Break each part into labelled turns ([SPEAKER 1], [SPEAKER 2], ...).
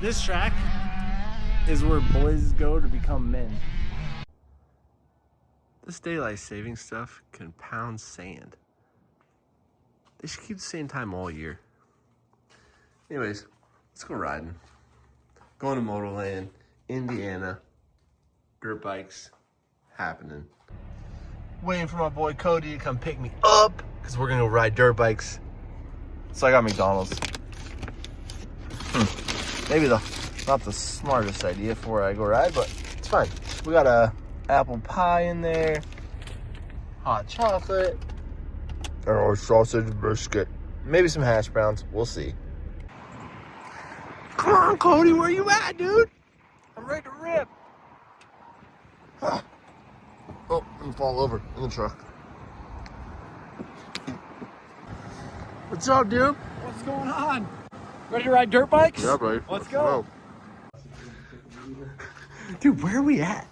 [SPEAKER 1] This track is where boys go to become men. This daylight saving stuff can pound sand. They should keep the same time all year. Anyways, let's go riding. Going to MotoLand, Indiana. Dirt bikes happening. Waiting for my boy Cody to come pick me up because we're gonna go ride dirt bikes. So I got McDonald's. Maybe not the smartest idea for I go ride, but it's fine. We got a apple pie in there, hot chocolate, and our sausage biscuit. Maybe some hash browns. We'll see. Come on, Cody, where you at, dude? I'm ready to rip. Oh, I'm gonna fall over in the truck. What's up, dude?
[SPEAKER 2] What's going on? Ready to ride dirt bikes?
[SPEAKER 1] Yeah, buddy.
[SPEAKER 2] Let's go.
[SPEAKER 1] Dude, where are we at?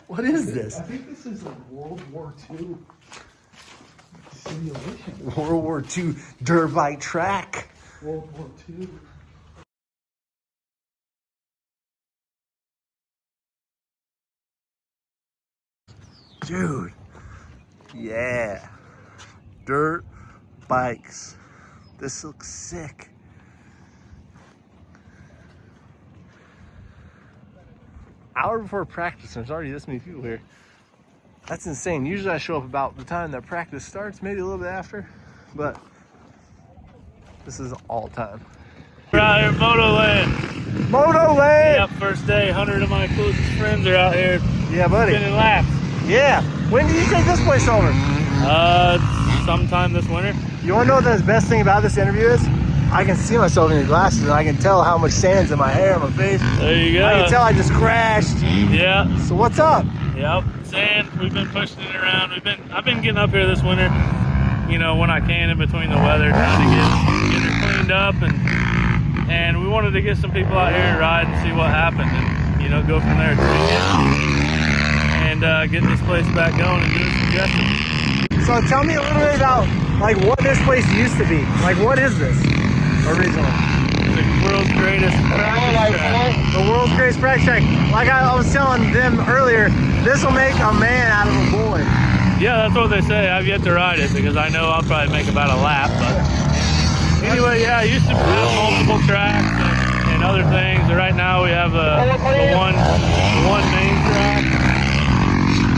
[SPEAKER 1] What is this?
[SPEAKER 2] I think this is a World War II simulation.
[SPEAKER 1] World War II dirt bike track.
[SPEAKER 2] World War II.
[SPEAKER 1] Dude. Yeah. Dirt bikes. This looks sick. Hour before practice, there's already this many people here. That's insane. Usually I show up about the time that practice starts, maybe a little bit after, but this is all time.
[SPEAKER 3] We're out here at MotoLand.
[SPEAKER 1] MotoLand!
[SPEAKER 3] Yep, first day. 100 of my closest friends are out here
[SPEAKER 1] Yeah, buddy.
[SPEAKER 3] spinning laps.
[SPEAKER 1] Yeah. When did you take this place over?
[SPEAKER 3] Sometime this winter.
[SPEAKER 1] You want to know what the best thing about this interview is? I can see myself in the glasses and I can tell how much sand's in my hair and my face.
[SPEAKER 3] There you go.
[SPEAKER 1] I can tell I just crashed.
[SPEAKER 3] Yeah.
[SPEAKER 1] So what's up?
[SPEAKER 3] Yep. Sand. We've been pushing it around. I've been getting up here this winter, you know, when I can in between the weather, trying to get it cleaned up, and we wanted to get some people out here to ride and see what happened, and you know, go from there, tweak it, and getting this place back going and doing suggestions.
[SPEAKER 1] So tell me a little bit about like what this place used to be. Like what is this originally?
[SPEAKER 3] The world's greatest practice track.
[SPEAKER 1] The world's greatest practice track. Like I was telling them earlier, this will make a man out of a boy.
[SPEAKER 3] Yeah, that's what they say. I've yet to ride it because I know I'll probably make about a lap. But anyway, yeah, I used to have multiple tracks and other things. Right now we have the one main track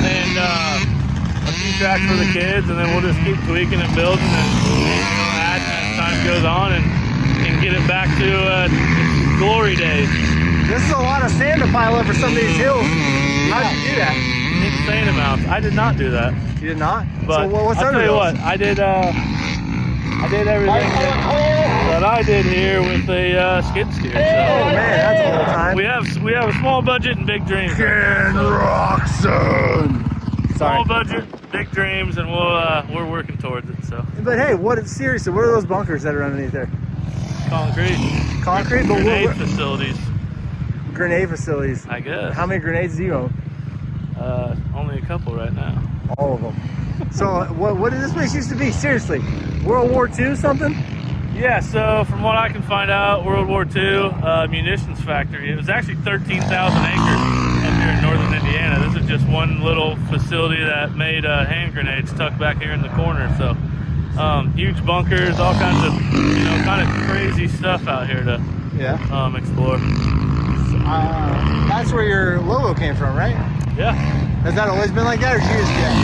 [SPEAKER 3] and a few tracks for the kids, and then we'll just keep tweaking and building and adding as time goes on and get it back to glory days.
[SPEAKER 1] This is a lot of sand to pile up for some of these hills. How did you do that?
[SPEAKER 3] Insane amounts. I did not do that.
[SPEAKER 1] You did not?
[SPEAKER 3] But
[SPEAKER 1] so what's
[SPEAKER 3] I'll
[SPEAKER 1] under
[SPEAKER 3] tell you
[SPEAKER 1] those?
[SPEAKER 3] what, I did everything that I did here with a skid steer. So
[SPEAKER 1] Oh man, that's all time.
[SPEAKER 3] we have a small budget and big dreams.
[SPEAKER 1] Ken Roxon.
[SPEAKER 3] Small budget, big dreams, and we're working towards it. So
[SPEAKER 1] But hey, seriously, what are those bunkers that are underneath there?
[SPEAKER 3] concrete,
[SPEAKER 1] Concrete? But
[SPEAKER 3] grenade facilities,
[SPEAKER 1] grenade facilities.
[SPEAKER 3] I guess.
[SPEAKER 1] How many grenades do you own?
[SPEAKER 3] Only a couple right now.
[SPEAKER 1] All of them. So what did this place used to be? Seriously, World War II something?
[SPEAKER 3] Yeah, so from what I can find out, World War II munitions factory. It was actually 13,000 acres up here in northern Indiana. This is just one little facility that made hand grenades tucked back here in the corner. So huge bunkers, all kinds of, you know, kind of crazy stuff out here to explore.
[SPEAKER 1] That's where your logo came from, right?
[SPEAKER 3] Yeah.
[SPEAKER 1] Has that always been like that, or did you just get it?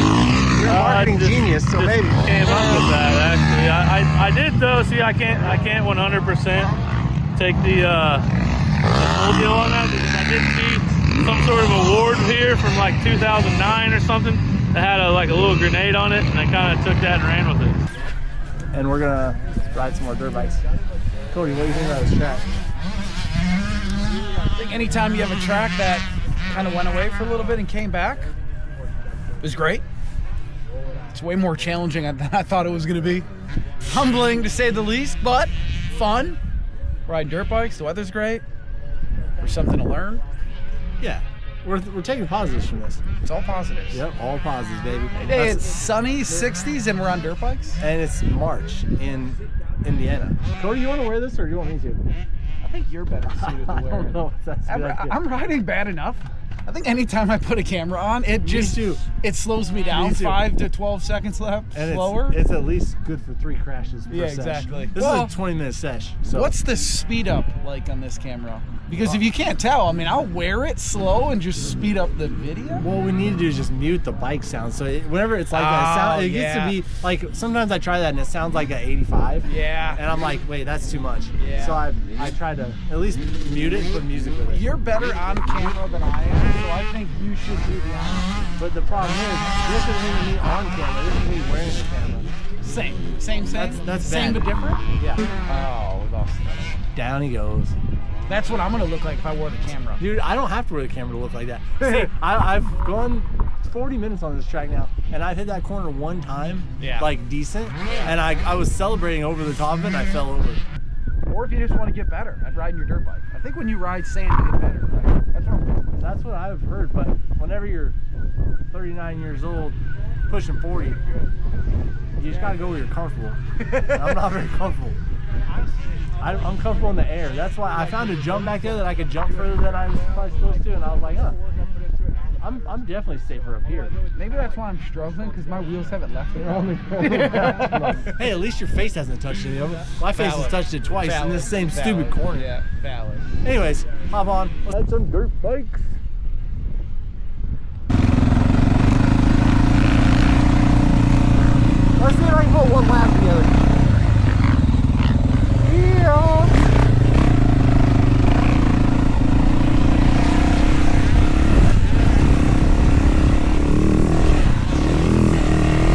[SPEAKER 1] You're a marketing genius, so
[SPEAKER 3] just
[SPEAKER 1] maybe.
[SPEAKER 3] Came up with that actually. I did though. See, I can't 100% take the full deal on that because I did see some sort of award here from like 2009 or something that had a little grenade on it, and I kind of took that and ran with it.
[SPEAKER 1] And we're gonna ride some more dirt bikes. Cody, what do you think about this track?
[SPEAKER 2] I think anytime you have a track that kind of went away for a little bit and came back, it was great. It's way more challenging than I thought it was going to be. Humbling to say the least, but fun. Riding dirt bikes, the weather's great. There's something to learn.
[SPEAKER 1] Yeah, we're taking positives from this.
[SPEAKER 2] It's all positives.
[SPEAKER 1] Yep, all positives, baby.
[SPEAKER 2] Today it's sunny, 60s, and we're on dirt bikes.
[SPEAKER 1] And it's March in
[SPEAKER 4] Indiana. Cody, you want to wear this or do you want me to?
[SPEAKER 2] I think you're better suited to
[SPEAKER 4] I
[SPEAKER 2] wear
[SPEAKER 4] don't
[SPEAKER 2] it.
[SPEAKER 4] know if that's a good idea.
[SPEAKER 2] I'm riding bad enough. I think anytime I put a camera on, it slows me down. 5 to 12 seconds left
[SPEAKER 4] And
[SPEAKER 2] slower.
[SPEAKER 4] it's at least good for 3 crashes per
[SPEAKER 2] Yeah,
[SPEAKER 4] sesh.
[SPEAKER 2] exactly.
[SPEAKER 4] This is a 20-minute sesh. So
[SPEAKER 2] What's the speed up like on this camera? Because if you can't tell, I mean, I'll wear it slow and just speed up the video.
[SPEAKER 4] what we need to do is just mute the bike sound. So whenever it's like that, it gets to be like, sometimes I try that and it sounds like an 85.
[SPEAKER 2] Yeah.
[SPEAKER 4] And I'm like, wait, that's too much.
[SPEAKER 2] Yeah.
[SPEAKER 4] So I try to at least mute it and put music with it.
[SPEAKER 2] You're better on camera than I am, so I think you should do the on.
[SPEAKER 4] But the problem is, this isn't even me on camera. This is me wearing the camera.
[SPEAKER 2] Same.
[SPEAKER 4] That's
[SPEAKER 2] same
[SPEAKER 4] bad.
[SPEAKER 2] but different.
[SPEAKER 4] Yeah.
[SPEAKER 2] Oh, we lost that.
[SPEAKER 4] Down he goes.
[SPEAKER 2] That's what I'm gonna look like if I wore the camera.
[SPEAKER 4] Dude, I don't have to wear the camera to look like that. See, I've gone 40 minutes on this track now, and I've hit that corner one time, like decent, and I was celebrating over the top of it, and I fell over.
[SPEAKER 2] Or if you just want to get better at riding your dirt bike. I think when you ride sand, you get better, right?
[SPEAKER 4] That's what I've heard, but whenever you're 39 years old, pushing 40, you just gotta go where you're comfortable. I'm not very comfortable. I'm comfortable in the air. That's why I found a jump back there that I could jump further than I was probably supposed to, and I was like, huh, I'm definitely safer up here.
[SPEAKER 2] Maybe that's why I'm struggling, because my wheels haven't left it.
[SPEAKER 4] Hey, at least your face hasn't touched it. My face has touched it twice in this same stupid corner.
[SPEAKER 2] Yeah, valid.
[SPEAKER 4] Anyways, hop on. Let's ride some dirt bikes. Let's see if I can put one lap together. Yeah.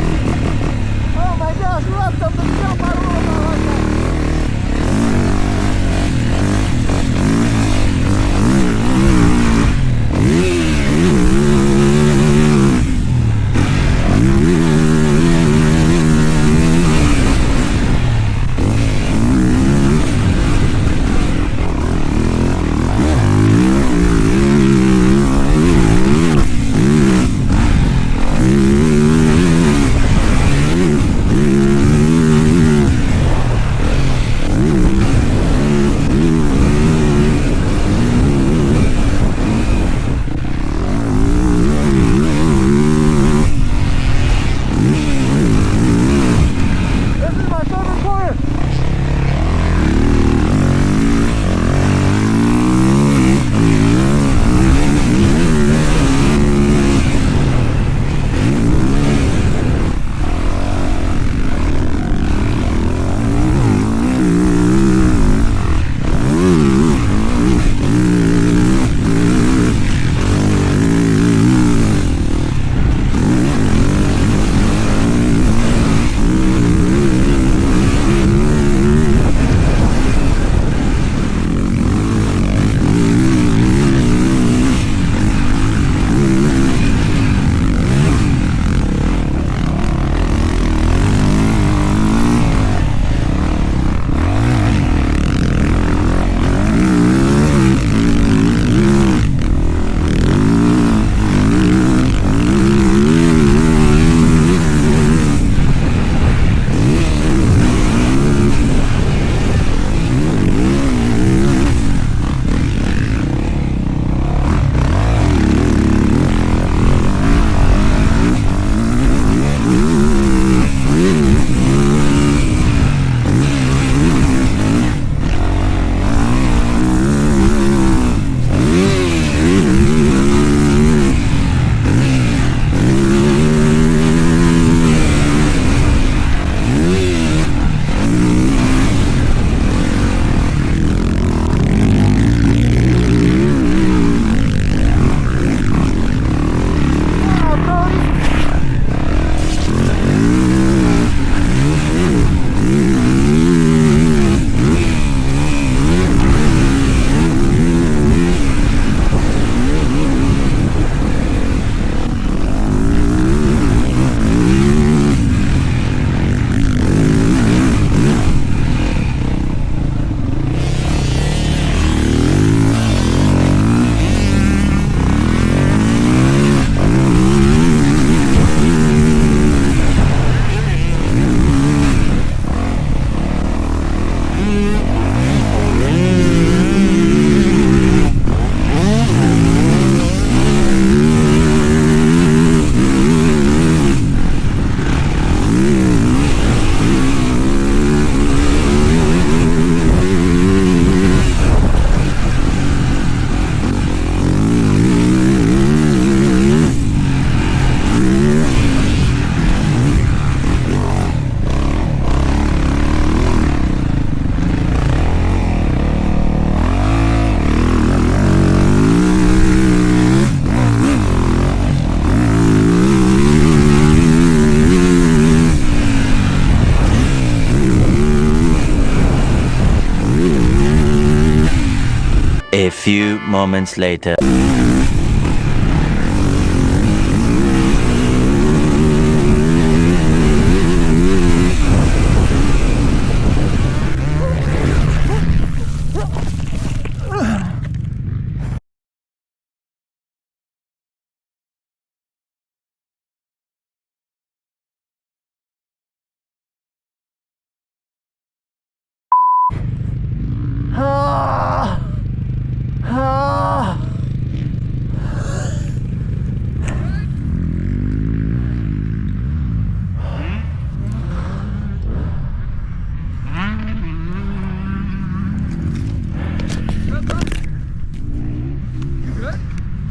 [SPEAKER 4] Oh my gosh, we left something to jump. I don't know if I like that.
[SPEAKER 5] A few moments later.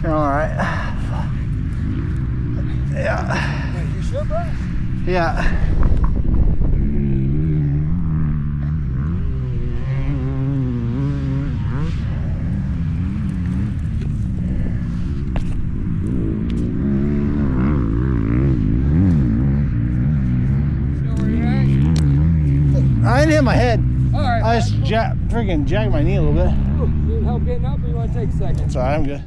[SPEAKER 2] You're all right. Yeah.
[SPEAKER 6] Wait, you sure, bro?
[SPEAKER 2] Yeah. I didn't hit my head.
[SPEAKER 6] All right.
[SPEAKER 2] I just freaking jagged my knee a little bit.
[SPEAKER 6] Need help getting up, or you want to take a second?
[SPEAKER 2] It's all right, I'm good.